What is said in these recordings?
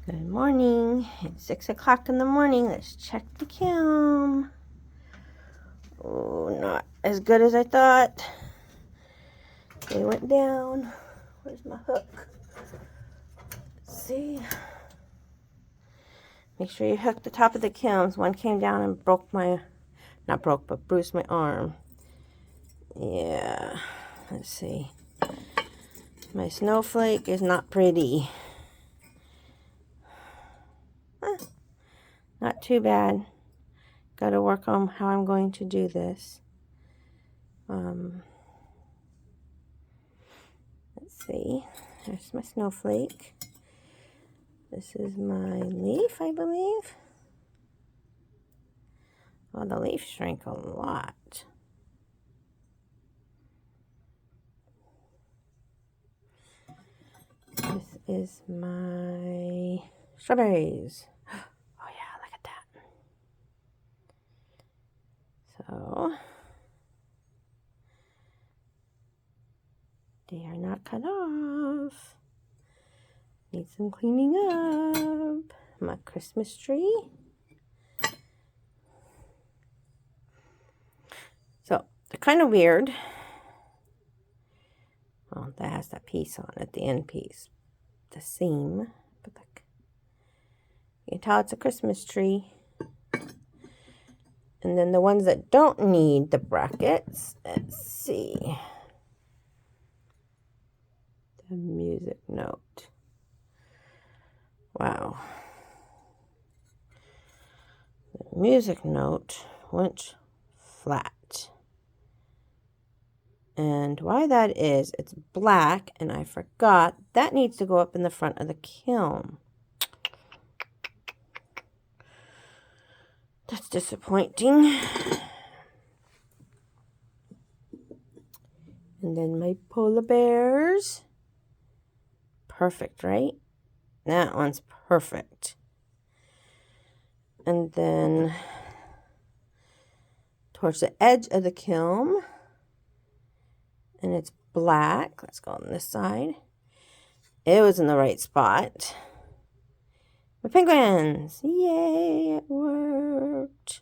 Good morning. It's 6 o'clock in the morning. Let's check the kiln. Oh, not as good as I thought. They went down. Where's my hook? Let's see. Make sure you hook the top of the kilns. One came down and broke my, not broke, but bruised my arm. Yeah. Let's see. My snowflake is not pretty. Not too bad. Got to work on how I'm going to do this. Let's see. There's my snowflake. This is my leaf, I believe. Well, the leaf shrank a lot. This is my strawberries. Oh yeah, look at that. So, they are not cut off. Need some cleaning up. My Christmas tree. So, they're kind of weird. Well, that has that piece on it, the end piece. The seam. But look. You can tell it's a Christmas tree. And then the ones that don't need the brackets, let's see. The music note. Wow. The music note went flat. And why that is, it's black, and I forgot, that needs to go up in the front of the kiln. That's disappointing. And then my polar bears. Perfect, right? That one's perfect. And then towards the edge of the kiln, and it's black. Let's go on this side. It was in the right spot. My penguins! Yay, it worked.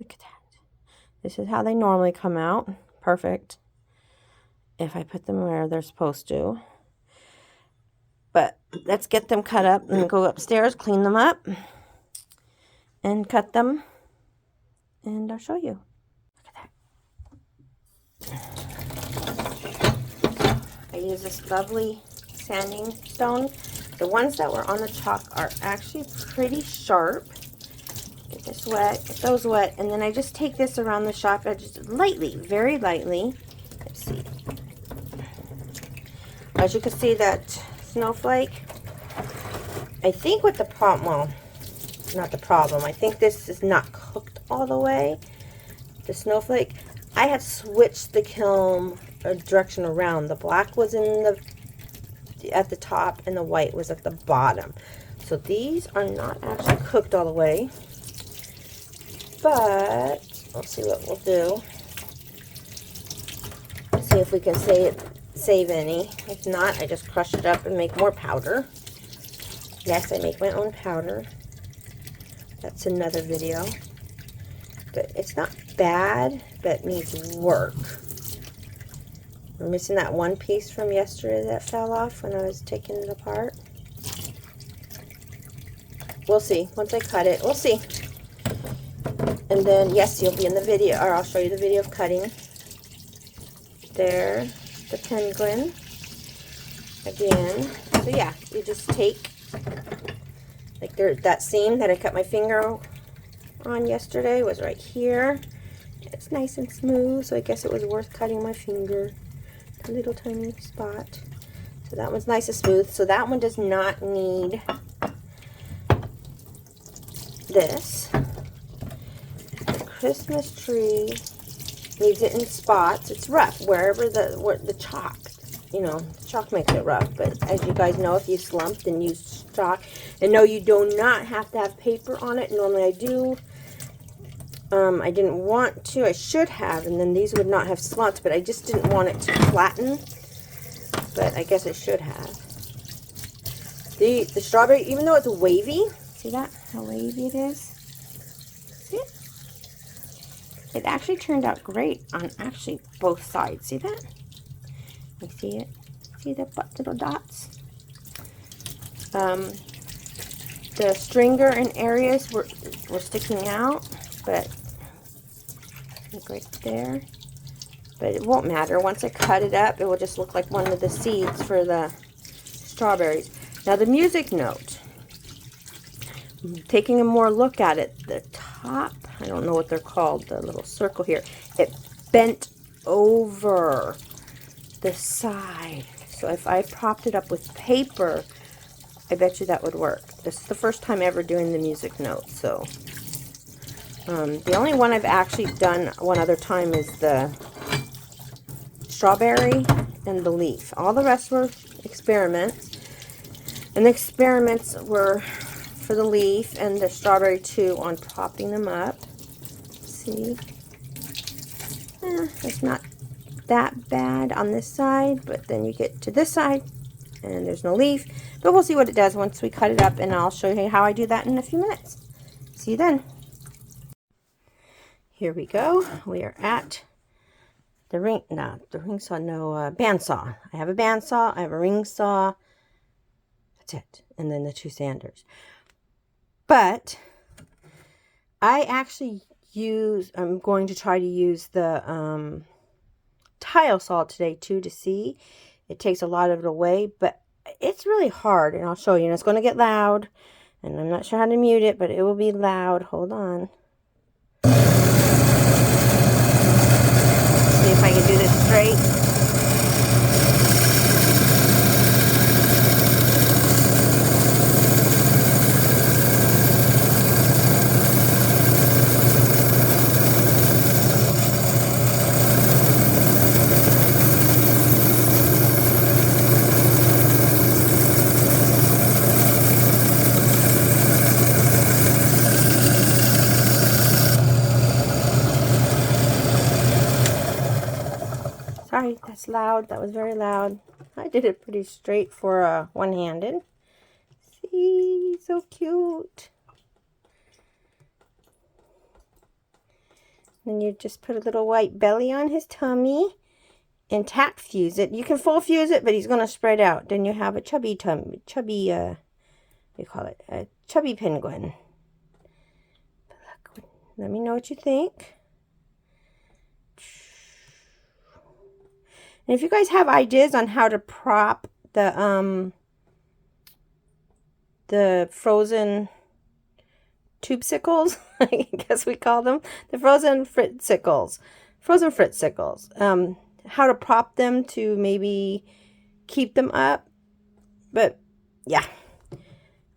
Look at that. This is how they normally come out. Perfect. If I put them where they're supposed to. But let's get them cut up and go upstairs, clean them up, and cut them. And I'll show you. Look at that. I use this lovely sanding stone. The ones that were on the chalk are actually pretty sharp. Get this wet, get those wet, and then I just take this around the shop edges lightly, very lightly. Let's see. As you can see, that snowflake, I think what the problem, well, not the problem, I think this is not cooked all the way. The snowflake, I had switched the kiln direction around. The black was at the top and the white was at the bottom. So these are not actually cooked all the way, but we'll see what we'll do. See if we can save any. If not, I just crush it up and make more powder. Yes, I make my own powder. That's another video. But it's not bad, but needs work. We're missing that one piece from yesterday that fell off when I was taking it apart. We'll see. Once I cut it, we'll see. And then, yes, you'll be in the video, or I'll show you the video of cutting. There, the penguin. Again. So yeah, you just take, like that seam that I cut my finger on yesterday was right here. It's nice and smooth, so I guess it was worth cutting my finger. A little tiny spot. So that one's nice and smooth. So that one does not need this. The Christmas tree needs it in spots. It's rough wherever the chalk, you know, chalk makes it rough. But as you guys know, if you slumped and used chalk, and no, you do not have to have paper on it. Normally I do. I didn't want to. I should have, and then these would not have slumped, but I just didn't want it to flatten. But I guess I should have. The strawberry, even though it's wavy, see that? How wavy it is? See it? It actually turned out great on actually both sides. See that? You see it? See the little dots? The stringer in areas were sticking out, but right there. But it won't matter. Once I cut it up, it will just look like one of the seeds for the strawberries. Now the music note. Taking a more look at it, the top, I don't know what they're called, the little circle here, it bent over the side. So if I propped it up with paper, I bet you that would work. This is the first time ever doing the music note, so. The only one I've actually done one other time is the strawberry and the leaf. All the rest were experiments. And the experiments were for the leaf and the strawberry too on propping them up. See? It's not that bad on this side, but then you get to this side and there's no leaf. But we'll see what it does once we cut it up, and I'll show you how I do that in a few minutes. See you then. Here we go. We are at the bandsaw. I have a bandsaw, I have a ring saw. That's it. And then the two sanders. But I actually I'm going to try to use the tile saw today too to see. It takes a lot of it away, but it's really hard, and I'll show you. And it's going to get loud, and I'm not sure how to mute it, but it will be loud. Hold on. See if I can do this straight. Sorry, that's loud. That was very loud. I did it pretty straight for one-handed. See, so cute. Then you just put a little white belly on his tummy and tack fuse it. You can full fuse it, but he's going to spread out. Then you have a chubby what do you call it? A chubby penguin. But look, let me know what you think. And if you guys have ideas on how to prop the frozen tubesicles, I guess we call them, the frozen fritsicles, how to prop them to maybe keep them up. But yeah,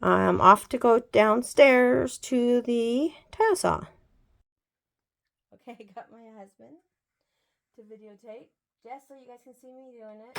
I'm off to go downstairs to the tile saw. Okay, I got my husband to videotape. Just so you guys can see me doing it.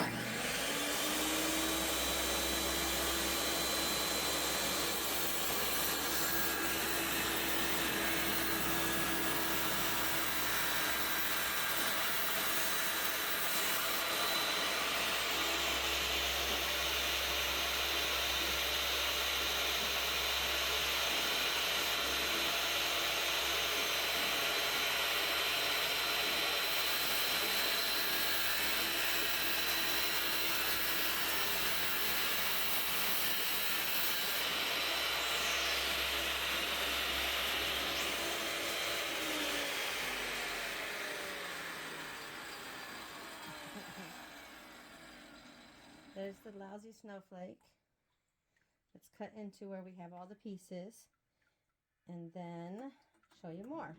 There's the lousy snowflake. Let's cut into where we have all the pieces and then show you more.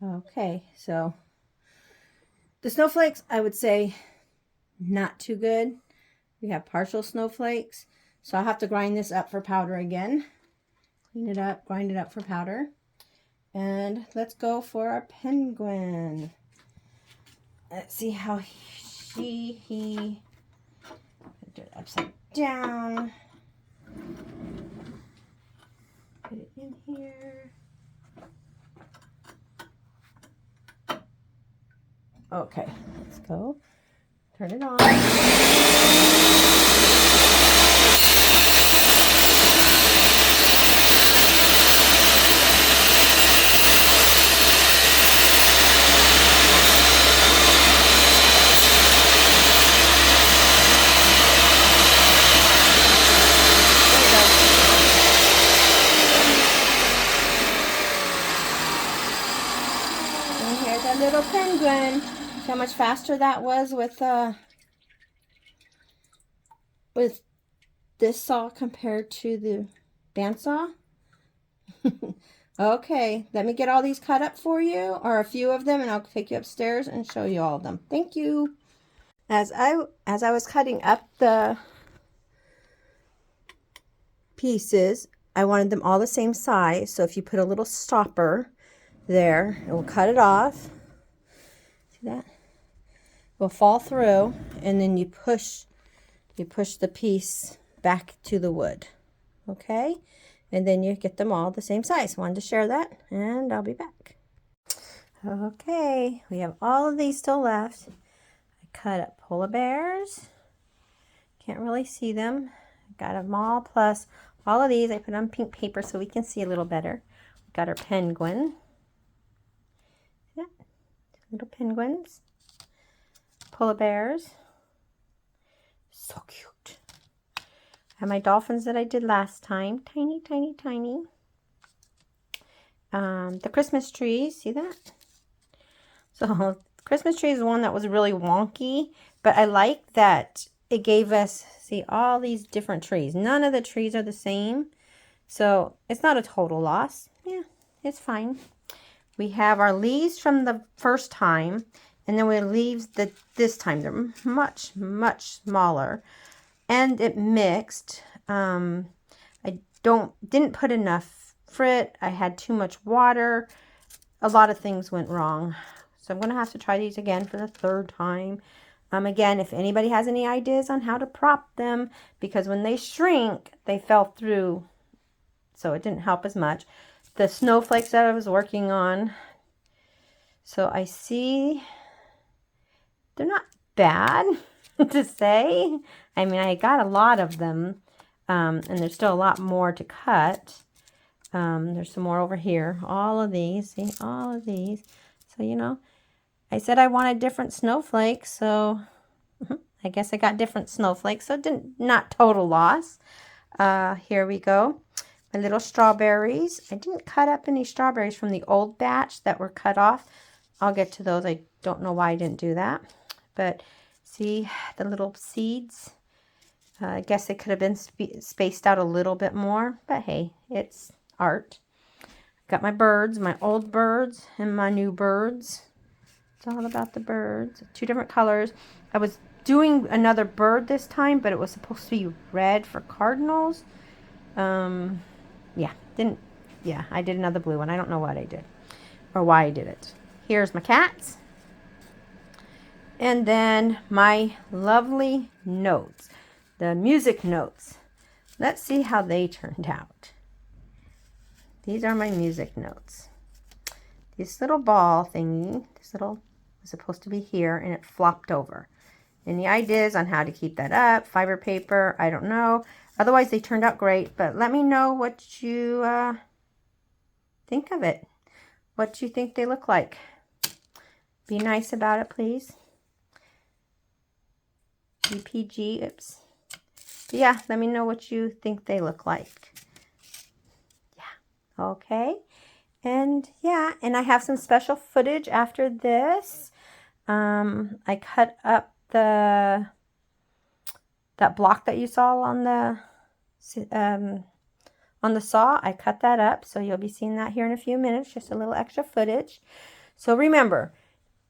Okay, so the snowflakes, I would say not too good. We have partial snowflakes, so I'll have to grind this up for powder again. Clean it up, grind it up for powder. And let's go for our penguin. Let's see how he do it upside down. Put it in here. Okay, let's go. Turn it on. And here's our little penguin. See how much faster that was with this saw compared to the bandsaw. Okay, let me get all these cut up for you, or a few of them, and I'll take you upstairs and show you all of them. Thank you. As I was cutting up the pieces, I wanted them all the same size. So if you put a little stopper there, it will cut it off. See that? It will fall through, and then you push the piece back to the wood. Okay? And then you get them all the same size. Wanted to share that, and I'll be back. Okay, we have all of these still left. I cut up polar bears. Can't really see them. Got them all, plus all of these I put on pink paper so we can see a little better. We got our penguin. Yeah, little penguins. Polar bears. So cute. I have my dolphins that I did last time. Tiny, tiny, tiny. The Christmas trees, see that? So Christmas tree is one that was really wonky, but I like that it gave us, see, all these different trees. None of the trees are the same, so it's not a total loss. Yeah, it's fine. We have our leaves from the first time, and then we have leaves this time. They're much, much smaller, and it mixed. I didn't put enough frit. I had too much water. A lot of things went wrong. So I'm going to have to try these again for the third time. Again, if anybody has any ideas on how to prop them, because when they shrink, they fell through, so it didn't help as much. The snowflakes that I was working on, so I see they're not bad to say. I mean, I got a lot of them, and there's still a lot more to cut. There's some more over here. All of these, see, all of these. So, you know, I said I wanted different snowflakes, so I guess I got different snowflakes, so not total loss. Here we go. My little strawberries. I didn't cut up any strawberries from the old batch that were cut off. I'll get to those. I don't know why I didn't do that. But see the little seeds? I guess they could have been spaced out a little bit more, but hey, it's art. Got my birds, my old birds and my new birds. It's all about the birds. 2 different colors. I was doing another bird this time, but it was supposed to be red for cardinals. I did another blue one. I don't know what I did or why I did it. Here's my cats. And then my lovely notes, the music notes. Let's see how they turned out. These are my music notes. This little ball thingy, this little was supposed to be here, and it flopped over. Any ideas on how to keep that up? Fiber paper, I don't know. Otherwise, they turned out great, but let me know what you think of it. What you think they look like. Be nice about it, please. BPG, oops. But yeah, let me know what you think they look like. Yeah, okay. And yeah, and I have some special footage after this. I cut up that block that you saw on the saw. I cut that up, so you'll be seeing that here in a few minutes. Just a little extra footage. So remember,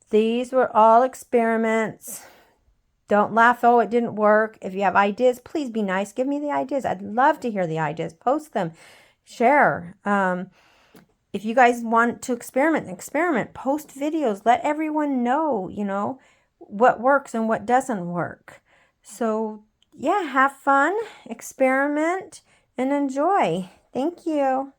these were all experiments. Don't laugh, oh, it didn't work. If you have ideas, please be nice. Give me the ideas. I'd love to hear the ideas. Post them. Share. If you guys want to experiment. Post videos. Let everyone know, what works and what doesn't work. So, yeah, have fun, experiment, and enjoy. Thank you.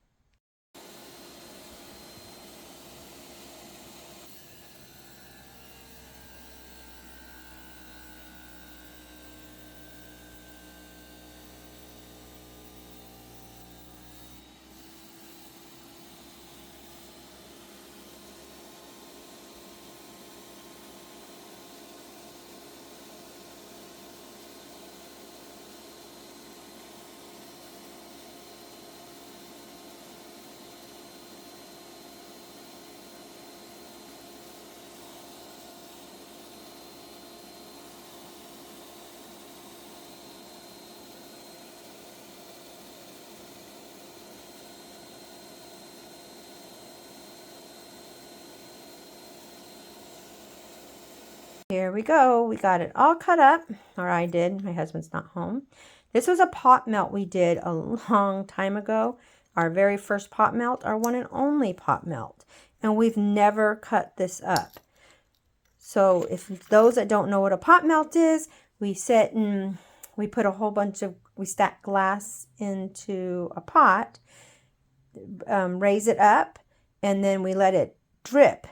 Here we go. We got it all cut up, or I did. My husband's not home. This was a pot melt we did a long time ago. Our very first pot melt, our one and only pot melt. And we've never cut this up. So if those that don't know what a pot melt is, we sit and we put a whole bunch of, we stack glass into a pot, raise it up, and then we let it drip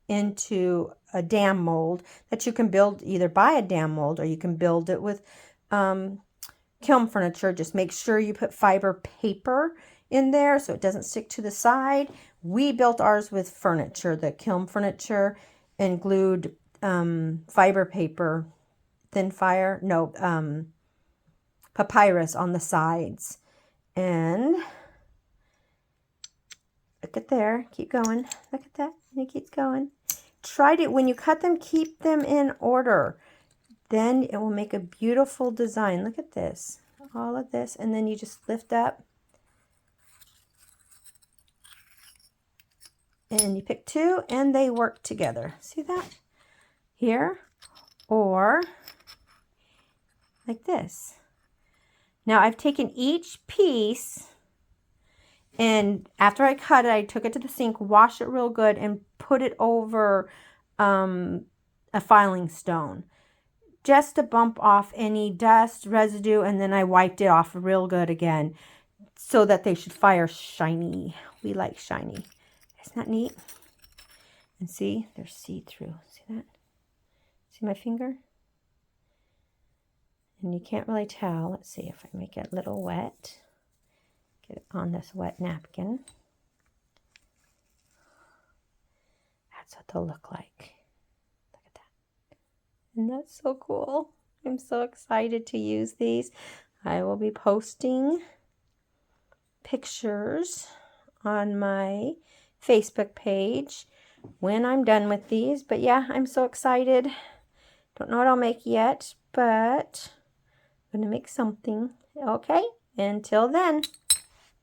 into a dam mold that you can build, either buy a dam mold or you can build it with kiln furniture. Just make sure you put fiber paper in there so it doesn't stick to the side. We built ours with furniture, the kiln furniture, and glued fiber paper, papyrus on the sides. And look at there, keep going. Look at that, and it keeps going. Try to, when you cut them, keep them in order. Then it will make a beautiful design. Look at this, all of this, and then you just lift up. And you pick two, and they work together. See that? Here, or like this. Now I've taken each piece, and after I cut it, I took it to the sink, washed it real good, and put it over a filing stone just to bump off any dust, residue, and then I wiped it off real good again so that they should fire shiny. We like shiny. Isn't that neat? And see, they're see-through. See that? See my finger? And you can't really tell. Let's see if I make it a little wet. Get it on this wet napkin. That's what they'll look like. Look at that. And that's so cool. I'm so excited to use these. I will be posting pictures on my Facebook page when I'm done with these. But yeah, I'm so excited. Don't know what I'll make yet, but I'm going to make something. Okay, until then.